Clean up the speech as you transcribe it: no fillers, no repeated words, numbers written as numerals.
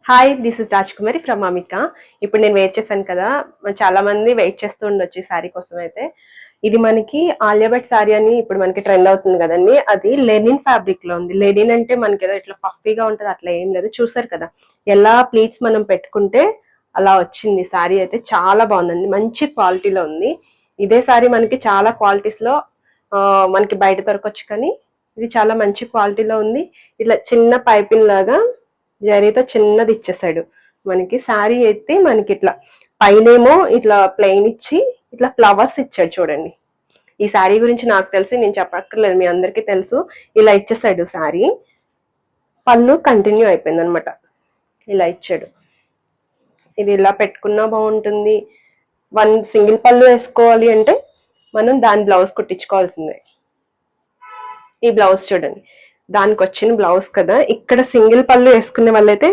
Hi, this is Rajkumari from అమిక. ఇప్పుడు నేను వెయిట్ చేశాను కదా, చాలా మంది వెయిట్ చేస్తూ ఉండొచ్చు ఈ శారీ కోసం. అయితే ఇది మనకి ఆలియా భట్ శారీ అని ఇప్పుడు మనకి ట్రెండ్ అవుతుంది కదండి. అది లెనిన్ ఫ్యాబ్రిక్ లో ఉంది. లెనిన్ అంటే మనకి ఏదో ఇట్లా పఫీగా ఉంటది, అట్లా ఏం లేదు. చూసారు కదా ఎలా ప్లీట్స్ మనం పెట్టుకుంటే అలా వచ్చింది. శారీ అయితే చాలా బాగుందండి, మంచి క్వాలిటీలో ఉంది. ఇదే శారీ మనకి చాలా క్వాలిటీస్ లో మనకి బయట దొరకొచ్చు, కానీ ఇది చాలా మంచి క్వాలిటీలో ఉంది. ఇట్లా చిన్న పైపింగ్ లాగా జరీతో చిన్నది ఇచ్చేసాడు మనకి. శారీ అయితే మనకి ఇట్లా పైనేమో ఇట్లా ప్లెయిన్ ఇచ్చి ఇట్లా ఫ్లవర్స్ ఇచ్చాడు చూడండి. ఈ శారీ గురించి నాకు తెలిసి నేను చెప్పక్కర్లేదు, మీ అందరికీ తెలుసు. ఇలా ఇచ్చేసాడు శారీ. పళ్ళు కంటిన్యూ అయిపోయింది అనమాట, ఇలా ఇచ్చాడు. ఇది ఇలా పెట్టుకున్నా బాగుంటుంది. వన్ సింగిల్ పళ్ళు వేసుకోవాలి అంటే మనం దాని బ్లౌజ్ కుట్టించుకోవాల్సిందే. ఈ బ్లౌజ్ చూడండి, దానికి వచ్చిన బ్లౌజ్ కదా. ఇక్కడ సింగిల్ పళ్ళు వేసుకునే వాళ్ళైతే